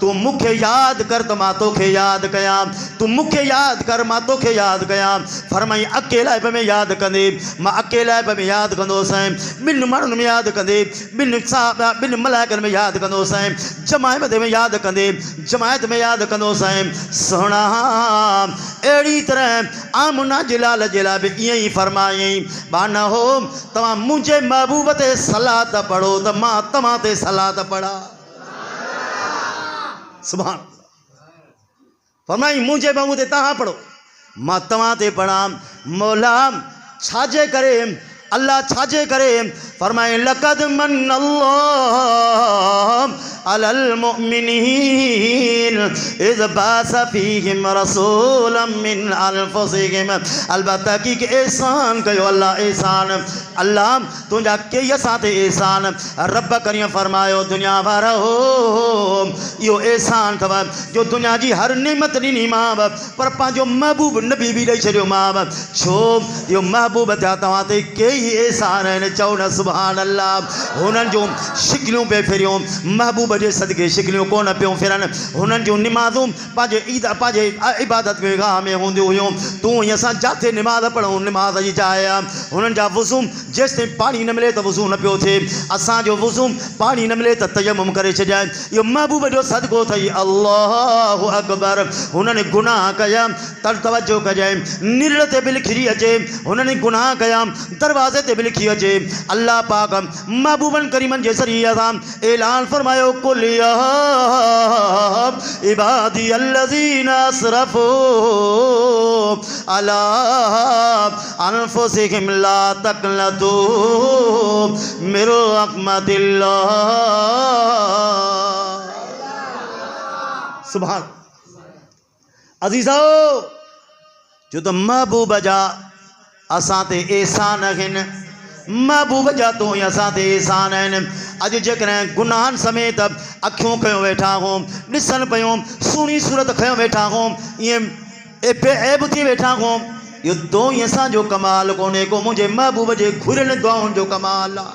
तूं मूंखे यादि कर त मां तोखे यादि कयां, तूं मूंखे यादि कर मां तोखे यादि कयां। फरमाई अकेलाइप में यादि कंदे, मां अकेलाइप में यादि कंदोसि, ॿिनि माण्हुनि में यादि कंदे, ॿिनि मलाइकनि में यादि कंदोसि, जमायत में यादि कंदे जमायत में यादि कंदोसि। सुहिणा अहिड़ी तरह आमना जे लाल जे लाइ बि ईअं ई फरमायई, न हो तव्हां मुंहिंजे महबूब ते सलात पढ़ो त मां तव्हां ते सलात पढ़ा। सुभान। फरमाई मुंहिंजे महबूब ते तव्हां पढ़ो मां तव्हां ते पढ़ा। मौला छाजे करे? अल्लाह छाजे करे? फरमाए लक़द मन अल्लाह अलल मुमिनीन इज़ बास फीहिम रसूलन मिन अनफुसिहिम। अलबत्ता की एहसान कयो अल्लाह एहसान। अल्लाह तुंहिंजा कई असां ते एहसान। रब करीम फरमायो दुनिया वारा हो इहो एहसान अथव जो दुनिया जी हर नेमत ॾिनी मां, पर पंहिंजो महबूब नबी बि ॾेई छॾियो मां। छो? इहो महबूब थिया तव्हां ते कई एहसान आहिनि। चओ न सुभान अल्लाह। हुननि जूं शिकिलियूं पे फिरियूं, महबूब जे सदके शिकिलियूं कोन पियूं फिरनि। हुननि जूं निमाज़ूं पंहिंजे इबादत गाह में हूंदियूं हुयूं। तूं हीअं असां जिथे निमाज़ पढ़ूं निमाज़ जी जाइ आहे। हुननि जा वुज़ू जेसि ताईं पाणी न मिले त वुज़ू न पियो थिए। असांजो वुज़ू पाणी न मिले त तयम्मुम करे छॾिजांइ। इहो महबूब जो सदको अथई। अल्लाहु अकबर। हुननि गुनाह कया तर तवज्जो कजांइ, निर ते बि लिखी अचे। हुननि गुनाह कया दरवाज़े ते बि लिखी अचे। अल्लाह पाक महबूबन करीमन जे ज़रिए सां ऐलान फरमायो, कुल या इबादी अल्लज़ीना असरफ़ू अला अनफुसिहिम ला तक़नतू मिन रहमतिल्लाह। सुभान। अज़ीज़ो जो त महबूब जा असां ते एहसान आहिनि, महबूब जा तो असां ते एहसान आहिनि। अॼु जेकॾहिं गुनाहनि समेत अखियूं खयो वेठा हो, ॾिसनि पियूं सुहिणी सूरत खयो वेठा हो, ईअं बेऐब थी वेठा हो, इहो तो ई असांजो कमाल कोन्हे को, मुंहिंजे महबूब जे घुरियल दुआउनि जो कमाल आहे।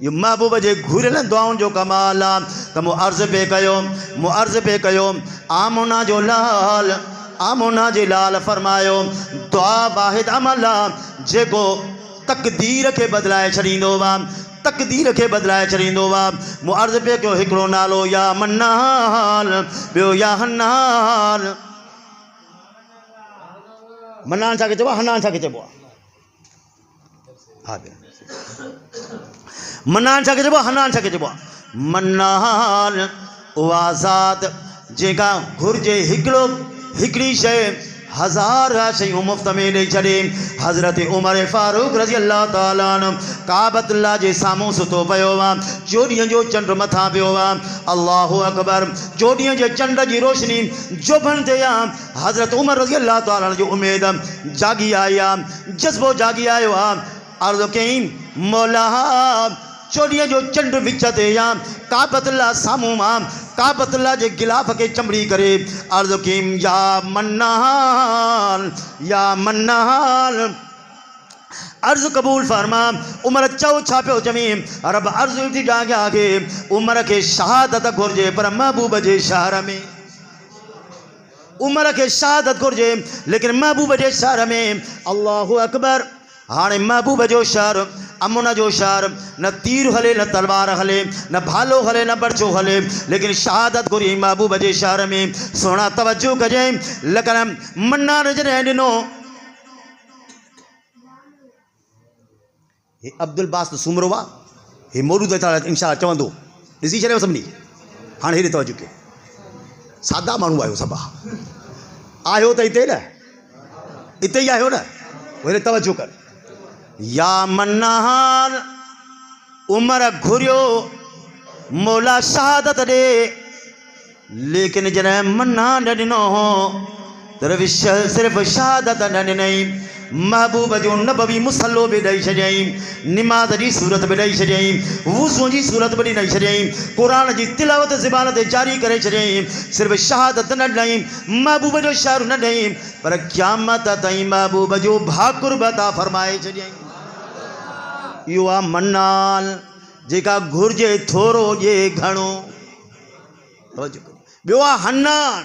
इहो महबूब जे घुरियल दुआउनि जो कमाल आहे। त मूं अर्ज़ु पे कयो आमोना जो लाल, आमोना जे लाल फरमायो दुआ वाहिद अमल आहे जेको तक़दीर खे बदिलाए छॾींदो आहे, तक़दीर खे बदिलाए छॾींदो आहे। मूं अर्ज़ु पे कयो हिकिड़ो नालो या मन्नान, ॿियो या हन्नान। मन्नान छा खे चइबो आहे, हन्नान छा खे चइबो आहे? हा मन्नान छा खे चइबो आहे, हन्नान छा खे चइबो आहे? मन्नान उहा ज़ात जेका घुरिजे हिकिड़ी शइ हज़ार शयूं मुफ़्त में ॾेई छॾे। हज़रत उमर फारूक रज़ी अल्लाह ताला अन्हु काबतुल्लाह जे साम्हूं सुतो पियो आहे। चोॾींहं जो चंड मथां पियो आहे। अल्लाहु अकबर। चोॾींहं जे चंड जी रोशनी जोभन ते आहे। हज़रत उमर रज़ी अल्लाह ताला अन्हु जो उमेद जागी आई आहे, जज़्बो जागी आयो आहे। अर्ज़ु कयईं मौला चोॾींहं जो चंड विच ते या काबतुल्लाह साम्हूं मां काबतुल्लाह जे गिलाफ़ खे चंबड़ी करे अर्ज़ु कयईं या मन्नान या मन्नान। अर्ज़ु क़बूल फरमा। उमर चओ छा पियो चवीं? रब अर्ज़ु थी ॾांघियां खे उमर खे शहादत घुरिजे पर महबूब जे शहर में। उमर खे शहादत घुरिजे लेकिन महबूब जे शहर में। अल्लाहु अकबर। हाणे महबूब जो शहर अमुन जो शहर, न तीर हले न तलवार हले न भालो हले न बर्छो हले, लेकिन शहादत घुरी महबूब जे शहर में। सोना तवज्जो कजे। लेकिन मन्नान जॾहिं ॾिनो हे अब्दुल बास्त सुमरो आहे, हे मौलूद इंशा चवंदो ॾिसी छॾियो सभिनी। हाणे हेॾे तवज्जो कयो। सादा माण्हू आहियो सभु आहियो त हिते न, हिते ई आहियो न, हेॾे तवज्जो कर। या मन्नान उमर घुरियो मौला शहादत ॾे, लेकिन जॾहिं मन्नान ॾिनो सिर्फ़ शहादत न ॾिनई, महबूब जो नबवी मुसलो बि ॾेई छॾियईं, निमाज़ जी सूरत बि ॾेई छॾियईं, वुज़ू जी सूरत बि ॾेई छॾियईं, क़ुरान जी तिलावत ज़बान ते जारी करे छॾियईं। सिर्फ़ शहादत न ॾिनई, महबूब जो शहर न ॾेई, पर क़यामत ताईं महबूब जो भाकुर बि अता फरमाए छॾियईं। इहो आहे मन्नान, जेका घुरिजे थोरो ॾिए घणो। ॿियो आहे हन्नान।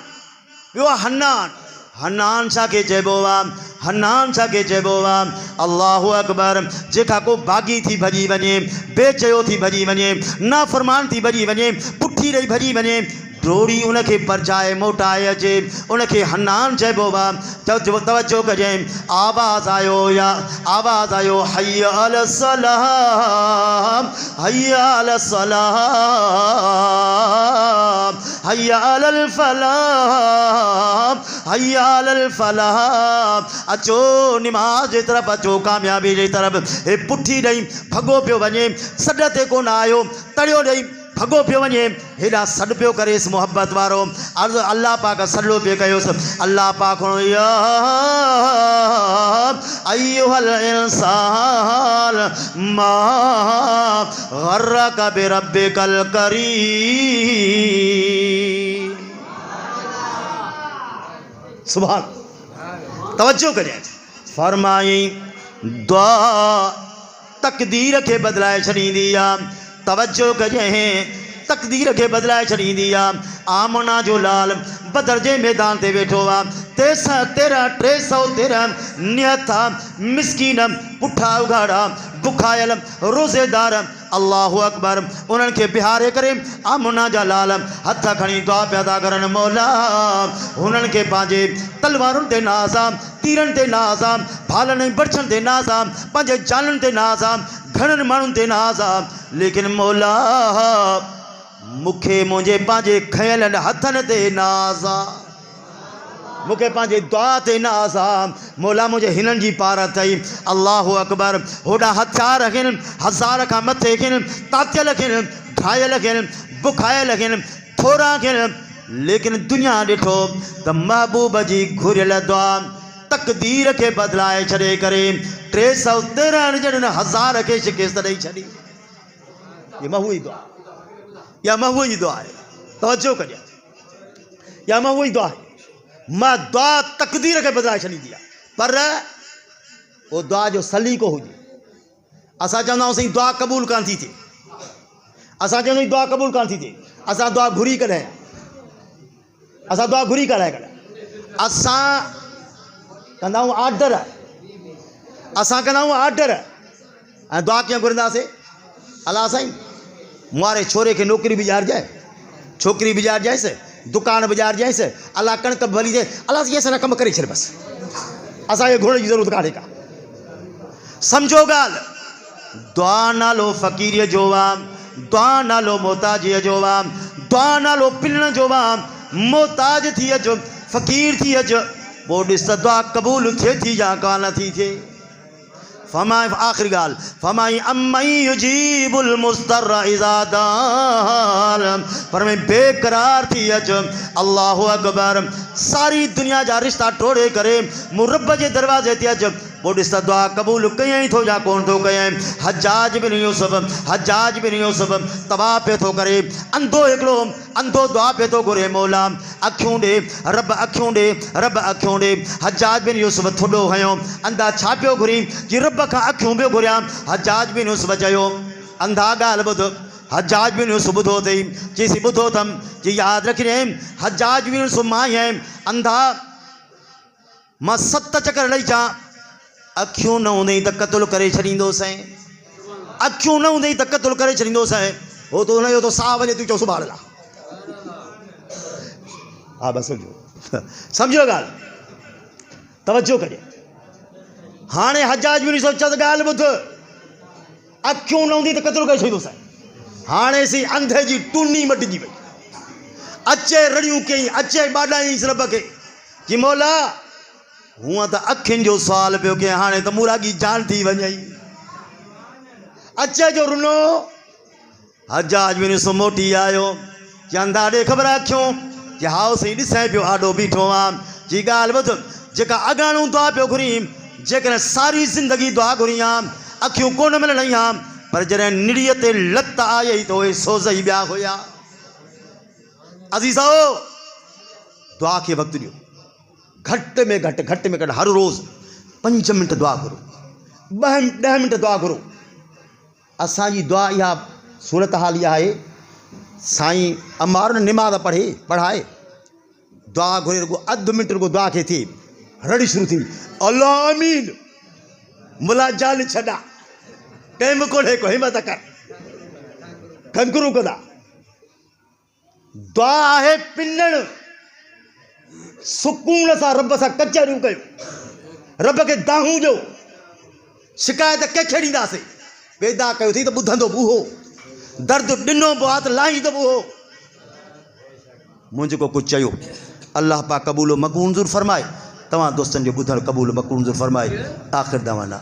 ॿियो आहे हन्नान। हन्नान छा खे चइबो आहे? हन्नान छा खे चइबो आहे? अल्लाहु अकबर। जेका को बाग़ी थी भॼी वञे, बेचयो थी भॼी वञे, नाफ़रमान थी भॼी वञे, पुठी ॾेई भॼी वञे, डोरी उनखे परचाए मोटाए अचे, उनखे हन्नान चइबो आहे। तवज्जो कजे। आवाज़ आयो या आवाज़ आयो हय अल सलाह, हय अल सलाह, हय अल फलाह, हय अल फलाह। अचो निमाज़ जे तरफ़ अचो, कामयाबी जे तरफ़। हे पुठी ॾेई भॻो पियो वञे, सॾ ते कोन आयो, तड़ियो ॾेई भॻो पियो वञे, हेॾा सॾ पियो करेसि मोहब्बत वारो। अर्ज़ु अल्लाह पाक सॾो पियो कयोसि। अल्लाह पाक या अय्युहल इंसान मा गर्रक बिरब्बिकल करीम। सुभान। तवज्जो कजे। फरमाई दुआ तक़दीर खे बदिलाए छॾींदी आहे। तवज्जो कजे। तक़दीर खे बदिलाए छॾींदी आहे। आमना जो लाल बदर जे मैदान ते वेठो आहे। 313 नियता मिसकीन पुठा उघाड़ा बुखायल रोज़ेदार अल्लाहु अकबर उन्हनि खे बिहारे करे आमना जा लाल हथ खणी दुआ पैदा करनि। मौला हुननि खे पंहिंजे तलवारुनि ते नाज़ आहे, तीरनि ते नाज़ आहे, भालनि बरछनि ते नाज़ आहे, पंहिंजे जाननि ते नाज़ आहे, घणनि माण्हुनि ते नाज़ आहे, लेकिन मौला मूंखे मुंहिंजे पंहिंजे खयलनि हथनि ते नाज़ आहे, मूंखे पंहिंजे दुआ ते नाज़ आहे। मौला मुंहिंजे हिननि जी पार अथई। अल्लाहु अकबर। होॾा हथियार आहिनि, 1000 खां मथे आहिनि, तातियल आहिनि, घायल आहिनि, बुखायल आहिनि, थोरा आहिनि, लेकिन दुनिया ॾिठो त महबूब जी घुरियल दुआ तक़दीर खे बदिलाए छॾे करे 313 ॼणनि 1000 खे शिकस्त ॾेई छॾी। ये महबूब जी दुआ, या महबूब जी दुआ आहे। तवज्जो कजे। या महबूब जी दुआ आहे। मां दुआ तक़दीर खे बदिलाए छॾींदी आहे, पर वो दुआ जो सलीक़ो हुजे। असां चवंदा आहियूं दुआ क़बूल कान थी थिए, असां चवंदा आहियूं दुआ क़बूल कान थी थिए, असां दुआ घुरी कॾहिं, असां दुआ घुरी कॾहिं असां कंदा आहियूं ऑर्डर, असां कंदा आहियूं ऑर्डर। ऐं दुआ कीअं घुरंदासीं? अलाह साईं मुआरे छोरे खे नौकिरी बि ॾियारजाए, छोकिरी बि ॾियारजाइसि, दुकान बि ॾियारजाइसि, अलाह कणिक भली थिए, अलाह साईं असां कमु करे छॾ बसि, असांखे घुरण जी ज़रूरत कान्हे का। सम्झो ॻाल्हि। दुआ नालो फ़क़ीरीअ जो आहे, दुआ नालो मोहताजीअ जो आहे, दुआ नालो पिलण जो आहे। मोहताज थी अचो, फ़क़ीर थी अचो, पोइ ॾिस त दुआ क़बूल थिए थी या कान थी थिए। फरमाए आख़िरी ॻाल्हि फरमाई अम्मई युजीबुल मुस्तर्र इज़ा दार फरमाए बेकरार थी अच अल्लाहु अकबर सारी दुनिया जा रिश्ता टोड़े करे मूं रब जे दरवाज़े ते अच पोइ ॾिस त दुआ क़बूल कयईं थो या कोन थो कयईं। हज्जाज बिन यूसुफ तबाह पियो थो करे अंधो हिकिड़ो अंधो दुआ पियो थो घुरे मौला अखियूं ॾे रब अखियूं ॾे रब अखियूं ॾे। हज्जाज बिन यूसुफ थोॾो हयो अंधा छा पियो घुरी कि रब खां अखियूं पियो घुरियां। हज्जाज बिन यूसुफ चयो अंधा ॻाल्हि ॿुध। हज्जाज बिन यूसुफ ॿुधो अथई चईसि ॿुधो अथमि कि यादि रखिजे हज्जाज बिन यूसुफ मां ई आहियां अंधा मां 7 चकर लही अचां अखियूं न हूंदई त क़तलु करे छॾींदोसीं अखियूं न हूंदई त क़तलु करे छॾींदोसीं। हो तो हुनजो तो साह वञे तूं चओ सुभाणे ला हा बस सम्झो ॻाल्हि तवजो कजे। हाणे हज्जाज बिन यूसुफ चयो ॻाल्हि ॿुध अखियूं न हूंदी त क़तलु करे छॾींदोसीं। हाणे सी अंधे जी टूनी मटिजी वई अचे रड़ियूं कयईं अचे ॿाॾाईंसि रब खे कि मौला हूअं त अखियुनि जो सुवाल पियो कयां हाणे त मुरागी जान थी वञई अचे जो रुनो। हज्जाज बिन यूसुफ मोटी आयो कि अंधा ॾे ख़बर अखियूं कि हाउ साईं ॾिसां पियो आॾो बीठो आहे जी ॻाल्हि ॿुध जेका अॻाणो दुआ पियो घुरी जेकॾहिं सारी ज़िंदगी दुआ घुरी आहे अखियूं कोन मिलणी आहे पर जॾहिं निड़ीअ ते लत आई त उहे सोज़ ई ॿिया हुया। अज़ीज़ो दुआ खे वक़्तु ॾियो घटि में घटि हर रोज़ 5 मिंट दुआ घुरो 10 मिंट दुआ घुरो। असांजी दुआ इहा सूरत हाल इहा आहे साईं अमार ने निमाज़ पढ़ाए दुआ घुरे रुगो अधु मिंट रुगो दुआ खे थी रड़ी शुरू थी अल्लाह आमीन मुला जान छॾा कंहिं बि कोन्हे को हिमत कर कंकरू कंदा दुआ आहे पिनण सुकून सां रब सां कचहरियूं कयो रब खे दाहूं ॾियो शिकायत कंहिंखे ॾींदासीं वेदा कयोसीं त ॿुधंदो बि उहो दर्द ॾिनो बि आहे त लाहींदो बि उहो मुंहिंजो कुझु चयो अल्लाह पाक क़बूल मक़बूल फरमाए तव्हां दोस्तनि जो ॿुधणु क़बूल मक़बूल फरमाए आख़िर दवाना।